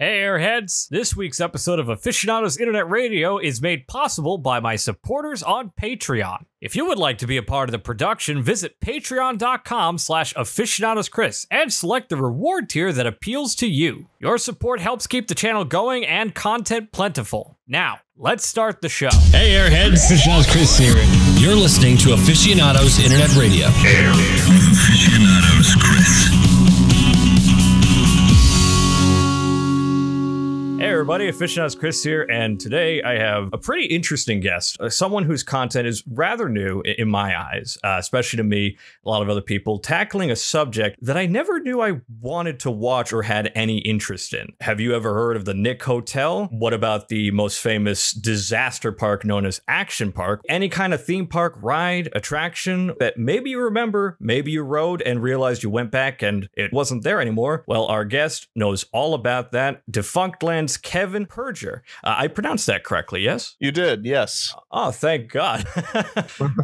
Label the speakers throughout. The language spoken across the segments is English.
Speaker 1: Hey Airheads! This week's episode of Aficionados Internet Radio is made possible by my supporters on Patreon. If you would like to be a part of the production, visit patreon.com/aficionadoschris and select the reward tier that appeals to you. Your support helps keep the channel going and content plentiful. Now, let's start the show.
Speaker 2: Hey Airheads! Aficionados Chris here. You're listening to Aficionados Internet Radio. Aficionados Chris.
Speaker 1: Hey everybody, Aficionados Chris here, and today I have a pretty interesting guest, someone whose content is rather new in my eyes, especially to me, a lot of other people, tackling a subject that I never knew I wanted to watch or had any interest in. Have you ever heard of the Nick Hotel? What about the most famous disaster park known as Action Park? Any kind of theme park, ride, attraction that maybe you remember, maybe you rode and realized you went back and it wasn't there anymore? Well, our guest knows all about that. Defunctland Kevin Perjurer. I pronounced that correctly, yes?
Speaker 3: You did, yes.
Speaker 1: Oh, thank God.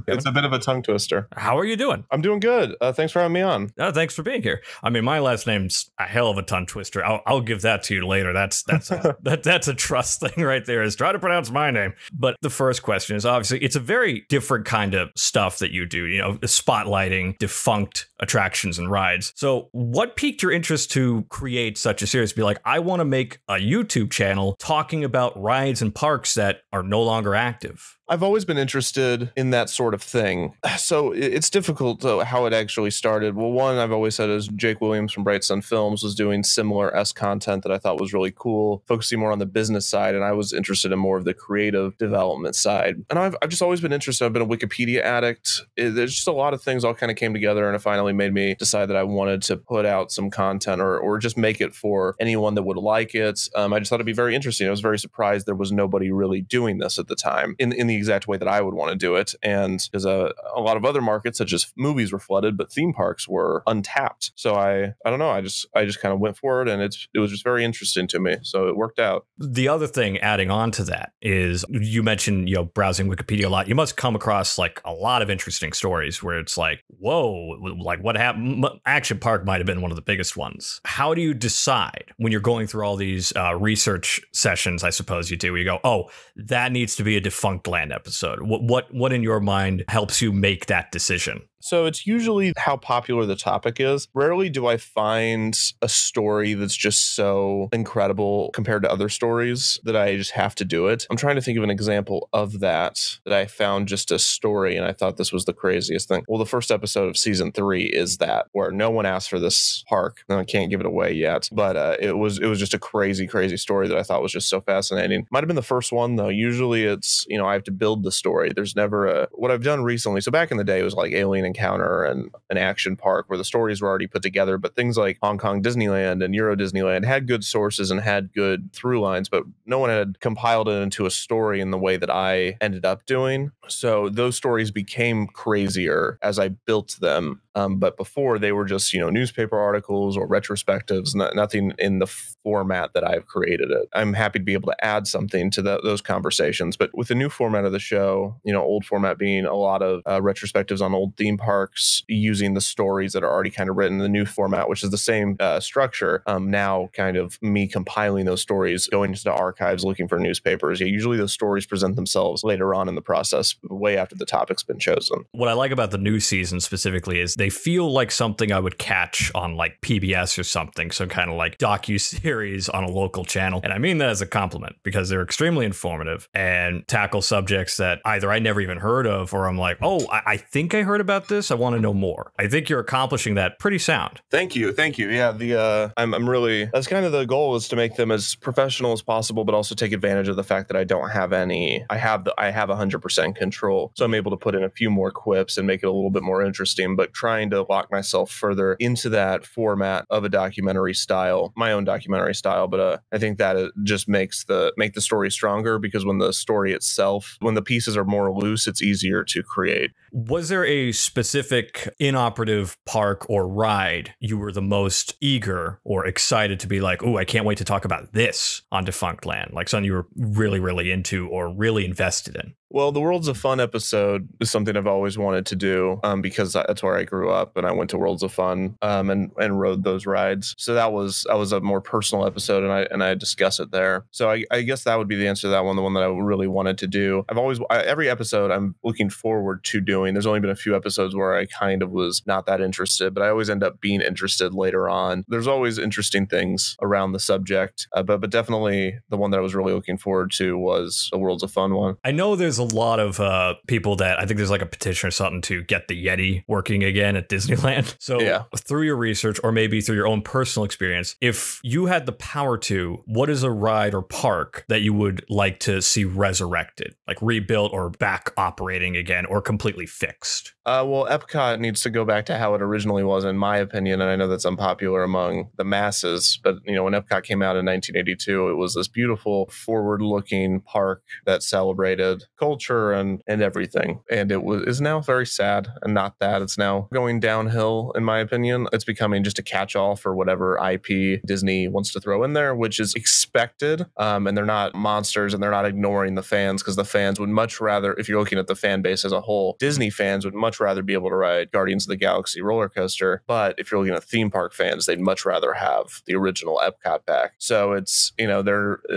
Speaker 3: It's a bit of a tongue twister.
Speaker 1: How are you doing?
Speaker 3: I'm doing good. Thanks for having me on.
Speaker 1: Thanks for being here. I mean, my last name's a hell of a tongue twister. I'll give that to you later. That's a trust thing right there, is try to pronounce my name. But the first question is, obviously, it's a very different kind of stuff that you do, you know, spotlighting defunct attractions and rides. So what piqued your interest to create such a series? Be like, I want to make a YouTube channel talking about rides and parks that are no longer active.
Speaker 3: I've always been interested in that sort of thing. So it's difficult how it actually started. Well, one, I've always said is Jake Williams from Bright Sun Films was doing similar content that I thought was really cool, focusing more on the business side. And I was interested in more of the creative development side. And I've just always been interested. I've been a Wikipedia addict. There's just a lot of things all kind of came together, and it finally made me decide that I wanted to put out some content or just make it for anyone that would like it. I just thought it'd be very interesting. I was very surprised there was nobody really doing this at the time in the exact way that I would want to do it. And because a lot of other markets, such as movies, were flooded, but theme parks were untapped. So I don't know. I just kind of went for it, and it was just very interesting to me. So it worked out.
Speaker 1: The other thing adding on to that is, you mentioned, you know, browsing Wikipedia a lot. You must come across like a lot of interesting stories where it's like, whoa, like what happened? Action Park might have been one of the biggest ones. How do you decide when you're going through all these research sessions, I suppose you do, where you go, oh, that needs to be a Defunctland episode? What in your mind helps you make that decision?
Speaker 3: So it's usually how popular the topic is. Rarely do I find a story that's just so incredible compared to other stories that I just have to do it. I'm trying to think of an example of that I found just a story and I thought this was the craziest thing. Well, the first episode of season 3 is that, where no one asked for this park. And I can't give it away yet, but it was just a crazy story that I thought was just so fascinating. Might have been the first one though. Usually it's, you know, I have to build the story. There's never what I've done recently. So back in the day, it was like Alien Encounter and an Action Park where the stories were already put together, but things like Hong Kong Disneyland and Euro Disneyland had good sources and had good through lines, but no one had compiled it into a story in the way that I ended up doing. So those stories became crazier as I built them. But before, they were just, you know, newspaper articles or retrospectives, nothing in the format that I've created it. I'm happy to be able to add something to those conversations. But with the new format of the show, you know, old format being a lot of retrospectives on old theme parks, using the stories that are already kind of written in the new format, which is the same structure. Now kind of me compiling those stories, going into the archives, looking for newspapers. Yeah, usually those stories present themselves later on in the process, way after the topic's been chosen.
Speaker 1: What I like about the new season specifically is they feel like something I would catch on like PBS or something, some kind of like docu-series on a local channel. And I mean that as a compliment, because they're extremely informative and tackle subjects that either I never even heard of, or I'm like, oh, I think I heard about this. I want to know more. I think you're accomplishing that pretty sound.
Speaker 3: Thank you. Yeah, I'm really, that's kind of the goal, is to make them as professional as possible, but also take advantage of the fact that I don't have any, I have 100% control. So I'm able to put in a few more quips and make it a little bit more interesting, but trying to lock myself further into that format of a documentary style, my own documentary style. But I think that it just makes the story stronger, because when the story itself, when the pieces are more loose, it's easier to create.
Speaker 1: Was there a specific inoperative park or ride you were the most eager or excited to be like, oh, I can't wait to talk about this on Defunctland? Like something you were really, really into or really invested in?
Speaker 3: Well, the Worlds of Fun episode is something I've always wanted to do because that's where I grew up, and I went to Worlds of Fun and rode those rides. So that was a more personal episode, and I discuss it there. So I guess that would be the answer to that one, the one that I really wanted to do. Every episode I'm looking forward to doing. There's only been a few episodes where I kind of was not that interested, but I always end up being interested later on. There's always interesting things around the subject, but definitely the one that I was really looking forward to was the Worlds of Fun one.
Speaker 1: I know there's a lot of people that I think there's like a petition or something to get the Yeti working again at Disneyland. So through your research, or maybe through your own personal experience, if you had the power to, what is a ride or park that you would like to see resurrected, like rebuilt or back operating again, or completely fixed?
Speaker 3: Well, Epcot needs to go back to how it originally was, in my opinion, and I know that's unpopular among the masses, but when Epcot came out in 1982, it was this beautiful, forward-looking park that celebrated culture and everything, and is now very sad and not that. It's now going downhill, in my opinion. It's becoming just a catch-all for whatever IP Disney wants to throw in there, which is expected, and they're not monsters, and they're not ignoring the fans, because the fans would much rather, if you're looking at the fan base as a whole, Disney fans would much rather be able to ride Guardians of the Galaxy roller coaster. But if you're looking at theme park fans, they'd much rather have the original Epcot back. So it's,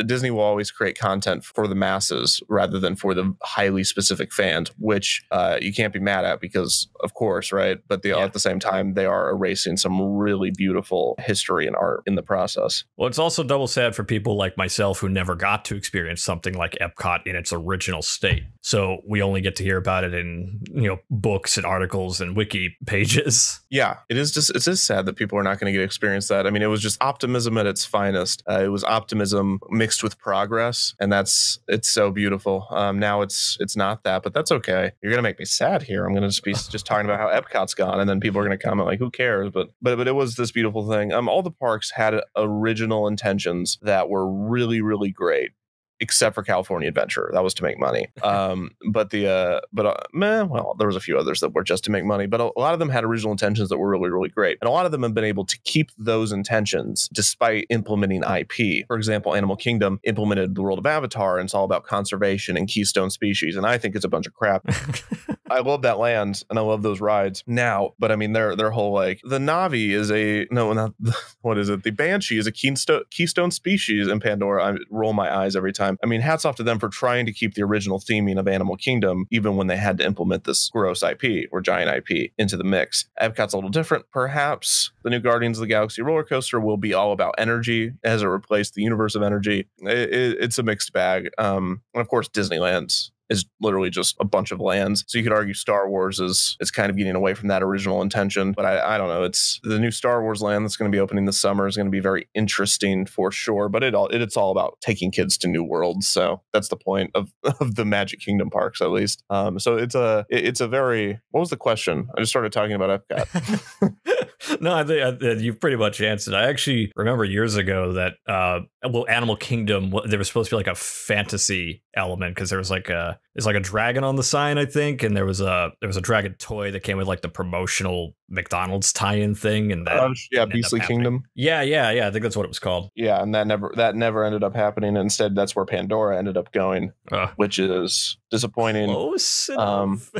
Speaker 3: Disney will always create content for the masses rather than for the highly specific fans, which you can't be mad at because, of course, right? But at the same time, they are erasing some really beautiful history and art in the process.
Speaker 1: Well, it's also double sad for people like myself who never got to experience something like Epcot in its original state. So we only get to hear about it in, books and articles and wiki pages.
Speaker 3: Yeah, it's just sad that people are not going to get to experience that. I mean, it was just optimism at its finest. It was optimism mixed with progress, and it's so beautiful. Now it's not that, but that's okay. You're going to make me sad here. I'm going to be just talking about how Epcot's gone, and then people are going to comment like, who cares? But it was this beautiful thing. All the parks had original intentions that were really, really great, except for California Adventure. That was to make money. But there was a few others that were just to make money, but a lot of them had original intentions that were really, really great. And a lot of them have been able to keep those intentions despite implementing IP. For example, Animal Kingdom implemented the world of Avatar, and it's all about conservation and keystone species. And I think it's a bunch of crap. I love that land and I love those rides now, but I mean, their whole, like, the Navi is the Banshee is a keystone species in Pandora. I roll my eyes every time. I mean, hats off to them for trying to keep the original theming of Animal Kingdom, even when they had to implement this gross IP or giant IP into the mix. Epcot's a little different, perhaps. The new Guardians of the Galaxy roller coaster will be all about energy as it replaced the universe of energy. It's a mixed bag. And of course, Disneyland's is literally just a bunch of lands. So you could argue Star Wars is kind of getting away from that original intention. But I don't know. It's the new Star Wars land that's going to be opening this summer is going to be very interesting for sure. But it's all about taking kids to new worlds. So that's the point of the Magic Kingdom parks, at least. So it's a very, what was the question? I just started talking about Epcot.
Speaker 1: No, I think you've pretty much answered. I actually remember years ago that Animal Kingdom, there was supposed to be like a fantasy element because there's like a dragon on the sign, I think, and there was a dragon toy that came with like the promotional McDonald's tie-in thing, and that
Speaker 3: Beastly Kingdom.
Speaker 1: Yeah, I think that's what it was called.
Speaker 3: Yeah, and that never ended up happening. Instead, that's where Pandora ended up going, which is disappointing.
Speaker 1: Close enough.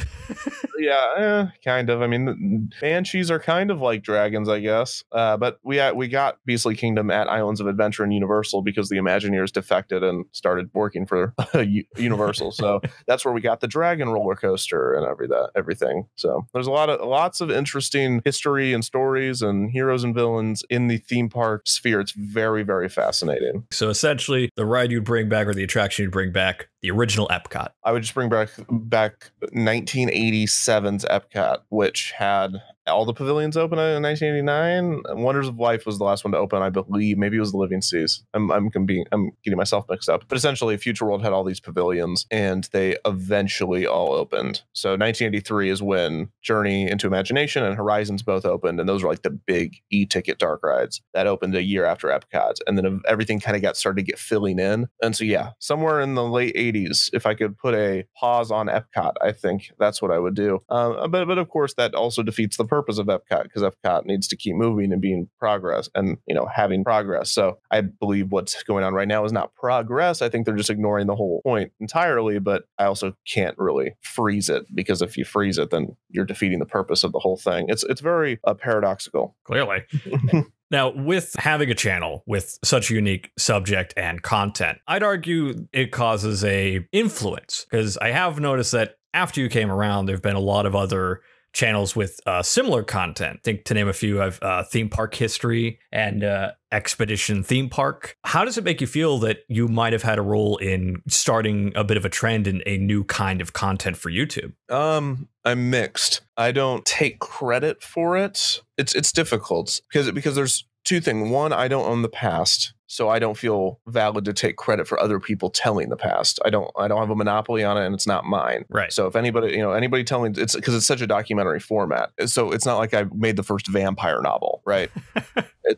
Speaker 3: Yeah, kind of. I mean, banshees are kind of like dragons, I guess. But we got Beastly Kingdom at Islands of Adventure and Universal because the Imagineers defected and started working for Universal. So that's where we got the dragon roller coaster and everything. So there's lots of interesting history and stories and heroes and villains in the theme park sphere. It's very, very fascinating.
Speaker 1: So essentially, the ride you'd bring back or the attraction you'd bring back, the original Epcot.
Speaker 3: I would just bring back 1987's Epcot, which had all the pavilions open in 1989. Wonders of Life was the last one to open, I believe. Maybe it was the Living Seas. I'm getting myself mixed up. But essentially, Future World had all these pavilions, and they eventually all opened. So 1983 is when Journey into Imagination and Horizons both opened, and those were like the big e-ticket dark rides that opened a year after Epcot. And then everything kind of started to get filling in. And so, yeah, somewhere in the late 80s, 80s. If I could put a pause on Epcot, I think that's what I would do. But of course, that also defeats the purpose of Epcot, because Epcot needs to keep moving and being progress and, having progress. So I believe what's going on right now is not progress. I think they're just ignoring the whole point entirely, but I also can't really freeze it, because if you freeze it, then you're defeating the purpose of the whole thing. It's very paradoxical.
Speaker 1: Clearly. Now, with having a channel with such a unique subject and content, I'd argue it causes a influence, because I have noticed that after you came around, there have been a lot of other channels with similar content. I think, to name a few, I've Theme Park History and Expedition Theme Park. How does it make you feel that you might have had a role in starting a bit of a trend in a new kind of content for YouTube?
Speaker 3: I'm mixed. I don't take credit for it. It's difficult because there's two things. One, I don't own the past, so I don't feel valid to take credit for other people telling the past. I don't have a monopoly on it, and it's not mine.
Speaker 1: Right.
Speaker 3: So if anybody telling, it's because it's such a documentary format. So it's not like I made the first vampire novel, right?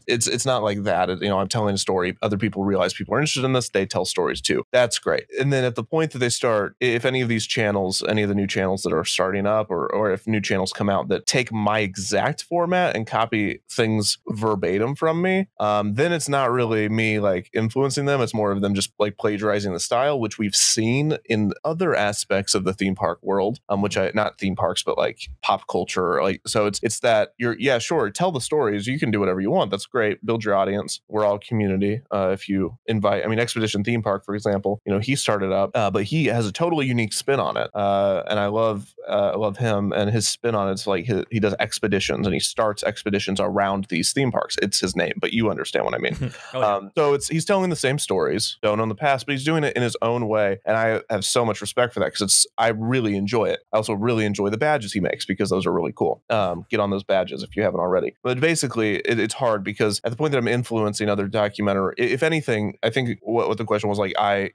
Speaker 3: It's not like that. I'm telling a story. Other people realize people are interested in this. They tell stories too. That's great. And then at the point that they start, if any of these channels, any of the new channels that are starting up, or if new channels come out that take my exact format and copy things verbatim from me, then it's not really me like influencing them. It's more of them just like plagiarizing the style, which we've seen in other aspects of the theme park world, not theme parks, but like pop culture. Like, so it's that sure, tell the stories. You can do whatever you want. That's great. Build your audience. We're all community. If you invite, Expedition Theme Park, for example, he started up, but he has a totally unique spin on it. And I love him, and his spin on it's like he does expeditions, and he starts expeditions around these theme parks. It's his name, but you understand what I mean. Oh, yeah. So he's telling the same stories, don't own the past, but he's doing it in his own way. And I have so much respect for that, because I really enjoy it. I also really enjoy the badges he makes, because those are really cool. Get on those badges if you haven't already. But basically, it's hard, because at the point that I'm influencing other documentary, if anything, I think what the question was like, I'm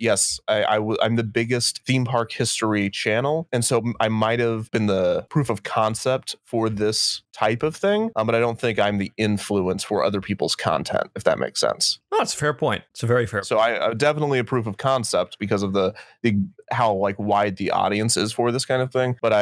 Speaker 3: the biggest theme park history channel. And so I might have been the proof of concept for this type of thing. But I don't think I'm the influence for other people's content, if that makes sense.
Speaker 1: Oh, that's a fair point. It's a very fair point.
Speaker 3: So I definitely a proof of concept because of the how like wide the audience is for this kind of thing. But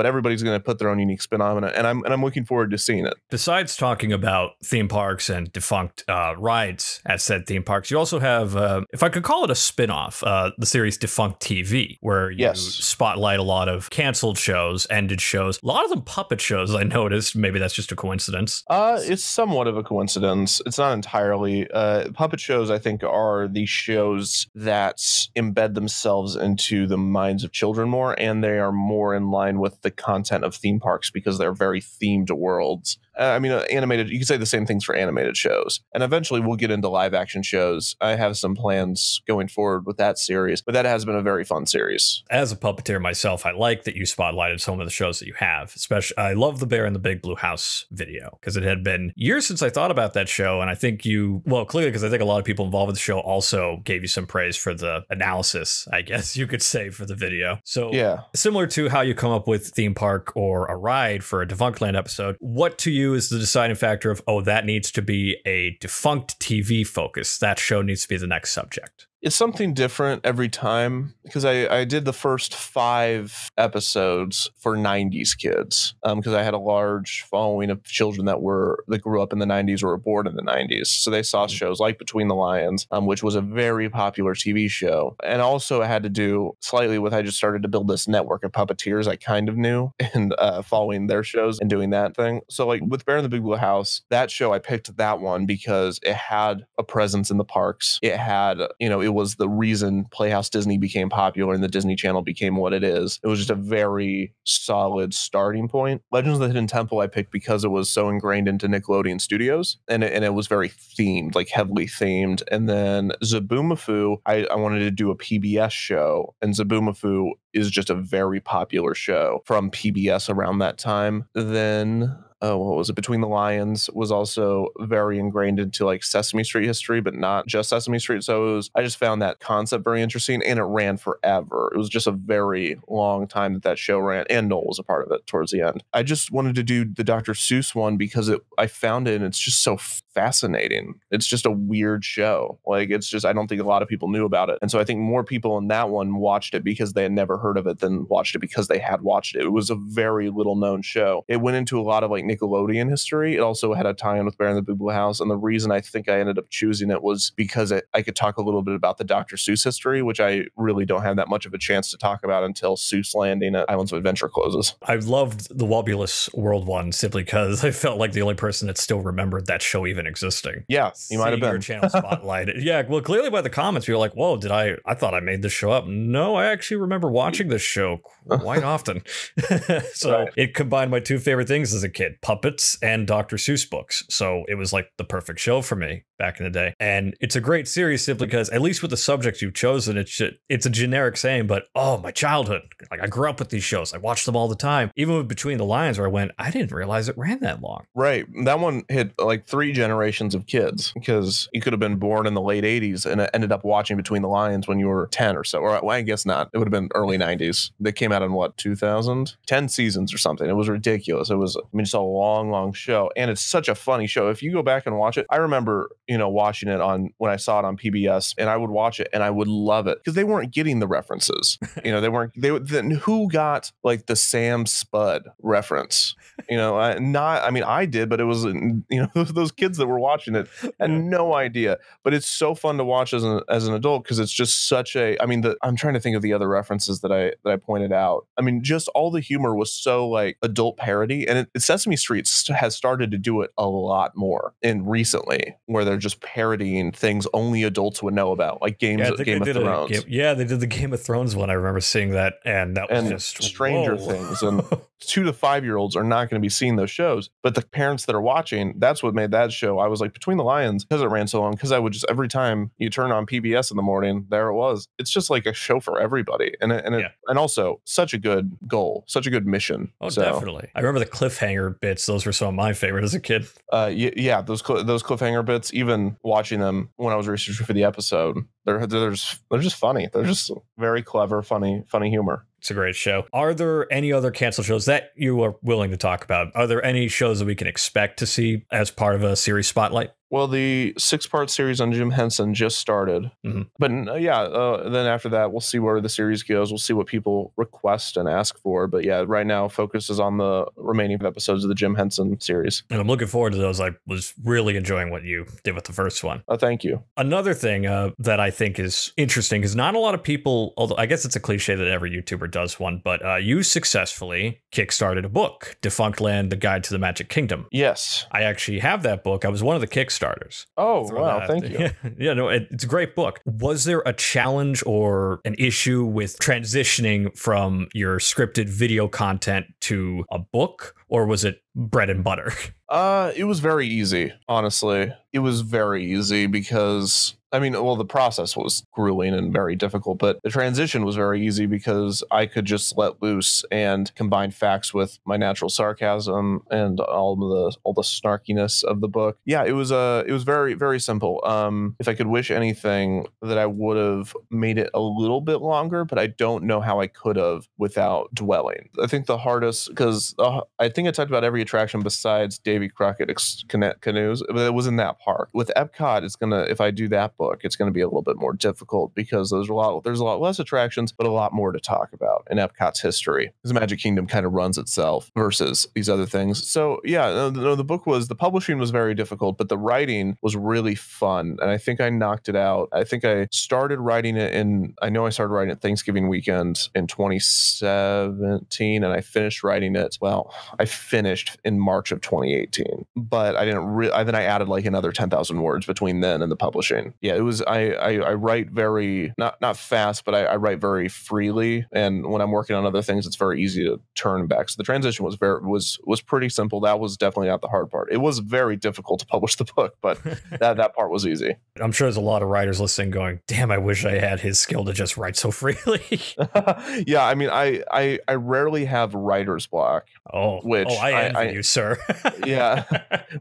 Speaker 3: everybody's going to put their own unique spin on it, and I'm looking forward to seeing it.
Speaker 1: Besides talking about theme parks and defunct rides at said theme parks, you also have, if I could call it a spin-off, the series Defunct TV, where you spotlight a lot of canceled shows, ended shows, a lot of them puppet shows. I noticed. Maybe that's just a coincidence.
Speaker 3: It's somewhat of a coincidence. It's not entirely. Puppet shows, I think, are the shows that embed themselves into the minds of children more, and they are more in line with the content of theme parks, because they're very themed worlds. Animated, you can say the same things for animated shows. And eventually we'll get into live action shows. I have some plans going forward with that series, but that has been a very fun series.
Speaker 1: As a puppeteer myself, I like that you spotlighted some of the shows that you have. Especially, I love the Bear in the Big Blue House video, because it had been years since I thought about that show. And I think clearly, because I think a lot of people involved with the show also gave you some praise for the analysis, I guess you could say, for the video. So yeah, similar to how you come up with theme park or a ride for a Defunctland episode, what to you is the deciding factor of, that needs to be a defunct TV focus. That show needs to be the next subject?
Speaker 3: It's something different every time, because I did the first 5 episodes for 90s kids, because I had a large following of children that grew up in the 90s or were born in the 90s. So they saw shows like Between the Lions, which was a very popular TV show. And also I had to do slightly with, I just started to build this network of puppeteers I kind of knew, and following their shows and doing that thing. So like with Bear in the Big Blue House, that show, I picked that one because it had a presence in the parks. It had, it was the reason Playhouse Disney became popular and the Disney Channel became what it is. It was just a very solid starting point. Legends of the Hidden Temple I picked because it was so ingrained into Nickelodeon Studios, and it was very themed, like heavily themed. And then Zaboomafoo, I wanted to do a PBS show, and Zaboomafoo is just a very popular show from PBS around that time. Then what was it? Between the Lions was also very ingrained into like Sesame Street history, but not just Sesame Street. So I just found that concept very interesting, and it ran forever. It was just a very long time that show ran, and Noel was a part of it towards the end. I just wanted to do the Dr. Seuss one because I found it, and it's just so fascinating. It's just a weird show. Like, it's just, I don't think a lot of people knew about it. And so I think more people in that one watched it because they had never heard of it than watched it because they had watched it. It was a very little known show. It went into a lot of like Nickelodeon history. It also had a tie-in with Bear in the Big Blue House. And the reason I think I ended up choosing it was because I could talk a little bit about the Dr. Seuss history, which I really don't have that much of a chance to talk about until Seuss Landing at Islands of Adventure closes.
Speaker 1: I loved the Wobulus World one simply because I felt like the only person that still remembered that show even existing.
Speaker 3: Yeah, you might have been.
Speaker 1: Your channel spotlighted. Yeah, well, clearly by the comments, you're like, whoa, I thought I made this show up. No, I actually remember watching this show quite often. So It combined my two favorite things as a kid, puppets and Dr. Seuss books. So it was like the perfect show for me back in the day. And it's a great series simply because, at least with the subjects you've chosen, it's a generic saying, but my childhood. Like, I grew up with these shows. I watched them all the time. Even with Between the Lions, where I went, I didn't realize it ran that long.
Speaker 3: Right. That one hit like 3 generations of kids, because you could have been born in the late 80s and ended up watching Between the Lions when you were 10 or so. Or well, I guess not. It would have been early 90s. They came out in 2000? 10 seasons or something. It was ridiculous. It was, just a long show. And it's such a funny show. If you go back and watch it, I remember, watching it when I saw it on PBS, and I would watch it and I would love it because they weren't getting the references. Who got like the Sam Spud reference? I did, but it was, those kids that were watching it had no idea. But it's so fun to watch as an adult because it's just such a, I'm trying to think of the other references that I pointed out. Just all the humor was so like adult parody, and Sesame Street has started to do it a lot more recently, where they're just parodying things only adults would know about, like Game of Thrones.
Speaker 1: They did the Game of Thrones one. I remember seeing that, and that was just
Speaker 3: Stranger Things. And 2 to 5-year-olds are not going to be seeing those shows, but the parents that are watching, that's what made that show. I was like, Between the Lions, because it ran so long, because I would just, every time you turn on PBS in the morning, there it was. It's just like a show for everybody, and also such a good goal, such a good mission.
Speaker 1: Oh, so, definitely. I remember the cliffhanger bits; those were some of my favorite as a kid.
Speaker 3: Those cliffhanger bits. Even watching them when I was researching for the episode, they're just funny. They're just very clever, funny humor.
Speaker 1: It's a great show. Are there any other canceled shows that you are willing to talk about? Are there any shows that we can expect to see as part of a series spotlight?
Speaker 3: Well, the 6-part series on Jim Henson just started. Mm-hmm. But then after that, we'll see where the series goes. We'll see what people request and ask for. But yeah, right now, focus is on the remaining episodes of the Jim Henson series.
Speaker 1: And I'm looking forward to those. I was really enjoying what you did with the first one.
Speaker 3: Thank you.
Speaker 1: Another thing that I think is interesting is not a lot of people, although I guess it's a cliche that every YouTuber does one, but you successfully kickstarted a book, Defunctland, The Guide to the Magic Kingdom.
Speaker 3: Yes.
Speaker 1: I actually have that book. I was one of the Kickstarters.
Speaker 3: Oh, wow. Thank you.
Speaker 1: It's a great book. Was there a challenge or an issue with transitioning from your scripted video content to a book, or was it bread and butter?
Speaker 3: It was very easy, honestly. It was very easy because the process was grueling and very difficult, but the transition was very easy because I could just let loose and combine facts with my natural sarcasm and all the snarkiness of the book. Yeah, it was very, very simple. If I could wish anything, that I would have made it a little bit longer, but I don't know how I could have without dwelling. I think the hardest, because I think I talked about every attraction besides Davy Crockett's canoes, but it was in that park. With Epcot, if I do that book, it's going to be a little bit more difficult because there's a lot less attractions, but a lot more to talk about in Epcot's history. The Magic Kingdom kind of runs itself versus these other things. So yeah, the publishing was very difficult, but the writing was really fun. And I think I knocked it out. I think I started writing it Thanksgiving weekend in 2017, and I finished writing it. Well, I finished in March of 2018, but I didn't then I added like another or 10,000 words between then and the publishing. Yeah, it was, I write very, not fast, but I write very freely. And when I'm working on other things, it's very easy to turn back. So the transition was pretty simple. That was definitely not the hard part. It was very difficult to publish the book, but that part was easy.
Speaker 1: I'm sure there's a lot of writers listening going, damn, I wish I had his skill to just write so freely.
Speaker 3: Yeah, I mean, I rarely have writer's block.
Speaker 1: Which I envy you, sir.
Speaker 3: Yeah,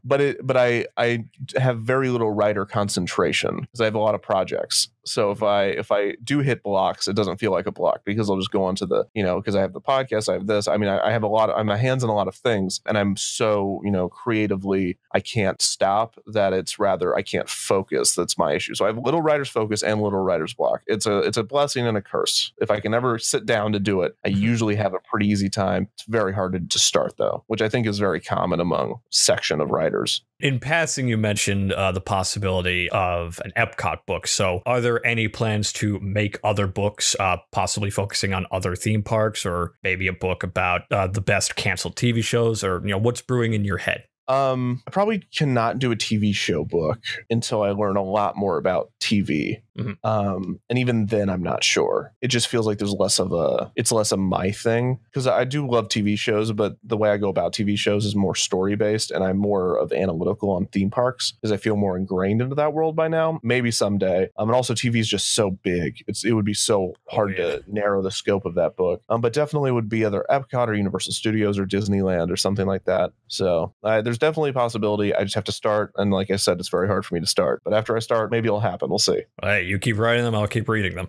Speaker 3: but I have very little writer concentration because I have a lot of projects. So if I do hit blocks, it doesn't feel like a block because I'll just go on to the, because I have the podcast, I have this. I mean, I have I'm my hands in a lot of things, and I'm so, creatively, I can't stop that. It's rather I can't focus. That's my issue. So I have little writer's focus and little writer's block. It's a blessing and a curse. If I can ever sit down to do it, I usually have a pretty easy time. It's very hard to start though, which I think is very common among section of writers.
Speaker 1: In passing, you mentioned the possibility of an Epcot book. So are there any plans to make other books, possibly focusing on other theme parks, or maybe a book about the best canceled TV shows, or what's brewing in your head?
Speaker 3: I probably cannot do a TV show book until I learn a lot more about TV. Mm-hmm. And even then, I'm not sure. It just feels like there's it's less of my thing, because I do love TV shows, but the way I go about TV shows is more story based, and I'm more of analytical on theme parks because I feel more ingrained into that world by now. Maybe someday. And also TV is just so big. It would be so hard to narrow the scope of that book. But definitely would be either Epcot or Universal Studios or Disneyland or something like that. So there's definitely a possibility. I just have to start. And like I said, it's very hard for me to start. But after I start, maybe it'll happen. We'll see.
Speaker 1: Hey, you keep writing them, I'll keep reading them.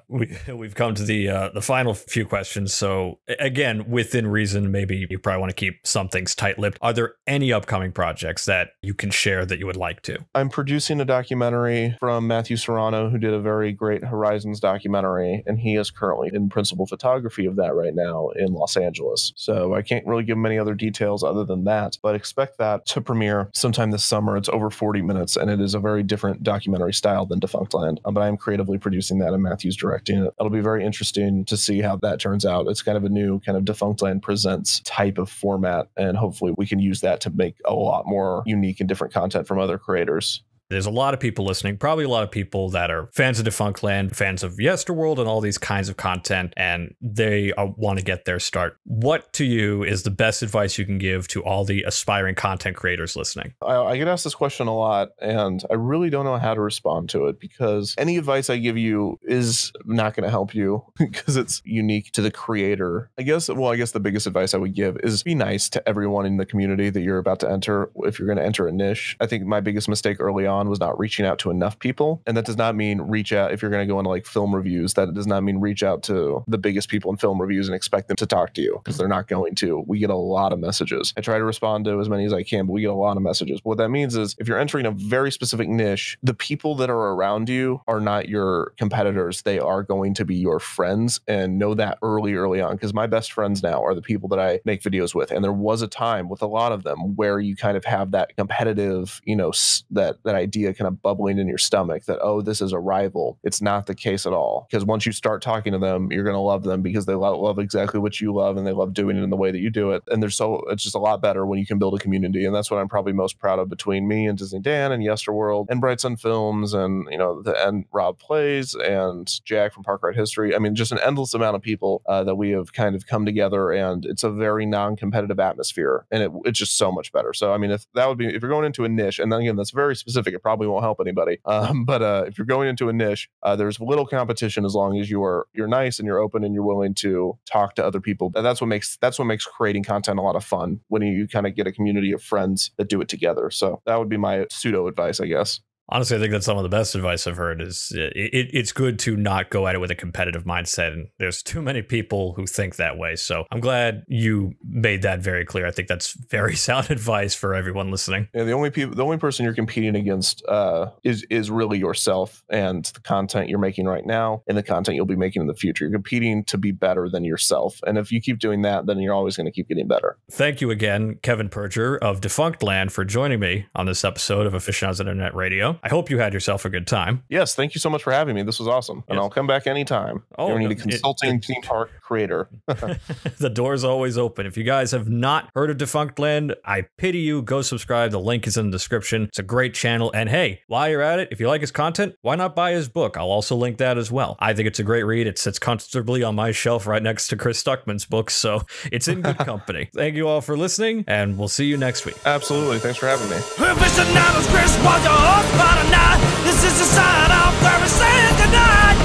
Speaker 1: We've come to the final few questions. So again, within reason, maybe you probably want to keep some things tight-lipped. Are there any upcoming projects that you can share that you would like to?
Speaker 3: I'm producing a documentary from Matthew Serrano, who did a very great Horizons documentary, and he is currently in principal photography of that right now in Los Angeles. So I can't really give him any other details other than that, but expect that to premiere sometime this summer. It's over 40 minutes, and it is a very different documentary style than Defunctland, but I am creatively producing that, and Matthew's directing it. It'll be very interesting to see how that turns out. It's kind of a new kind of Defunctland Presents type of format, and hopefully we can use that to make a lot more unique and different content from other creators.
Speaker 1: There's a lot of people listening, probably a lot of people that are fans of Defunctland, fans of Yesterworld and all these kinds of content, and they want to get their start. What to you is the best advice you can give to all the aspiring content creators listening?
Speaker 3: I get asked this question a lot, and I really don't know how to respond to it, because any advice I give you is not going to help you because it's unique to the creator. I guess the biggest advice I would give is be nice to everyone in the community that you're about to enter. If you're going to enter a niche, I think my biggest mistake early on was not reaching out to enough people. And that does not mean reach out if you're going to go into like film reviews. That does not mean reach out to the biggest people in film reviews and expect them to talk to you, because they're not going to. We get a lot of messages. I try to respond to as many as I can, but we get a lot of messages. What that means is if you're entering a very specific niche, the people that are around you are not your competitors. They are going to be your friends, and know that early on, because my best friends now are the people that I make videos with. And there was a time with a lot of them where you kind of have that competitive, that idea kind of bubbling in your stomach that, oh, this is a rival. It's not the case at all, because once you start talking to them, you're going to love them because they love exactly what you love, and they love doing it in the way that you do it. And it's just a lot better when you can build a community. And that's what I'm probably most proud of between me and Disney Dan and Yesterworld and Bright Sun Films and, and Rob Plays and Jack from Park Ride History. I mean, just an endless amount of people that we have kind of come together, and it's a very non-competitive atmosphere, and it's just so much better. So, I mean, if you're going into a niche, and then again, that's very specific, it probably won't help anybody. But if you're going into a niche, there's little competition as long as you're nice and you're open and you're willing to talk to other people. And that's what makes creating content a lot of fun, when you kind of get a community of friends that do it together. So that would be my pseudo advice, I guess.
Speaker 1: Honestly, I think that's some of the best advice I've heard. Is it's good to not go at it with a competitive mindset, and there's too many people who think that way. So I'm glad you made that very clear. I think that's very sound advice for everyone listening.
Speaker 3: Yeah, the only person you're competing against is really yourself and the content you're making right now and the content you'll be making in the future. You're competing to be better than yourself, and if you keep doing that, then you're always going to keep getting better.
Speaker 1: Thank you again, Kevin Perjurer of Defunctland, for joining me on this episode of Aficionados Internet Radio. I hope you had yourself a good time.
Speaker 3: Yes, thank you so much for having me. This was awesome. And I'll come back anytime.
Speaker 1: Oh,
Speaker 3: you need a consulting theme park creator.
Speaker 1: The door's always open. If you guys have not heard of Defunctland, I pity you. Go subscribe. The link is in the description. It's a great channel. And hey, while you're at it, if you like his content, why not buy his book? I'll also link that as well. I think it's a great read. It sits comfortably on my shelf right next to Chris Stuckman's books, so it's in good company. Thank you all for listening, and we'll see you next week.
Speaker 3: Absolutely. Thanks for having me.
Speaker 4: Aficionados, Chris was your host for tonight. This is the sign off where we say goodnight.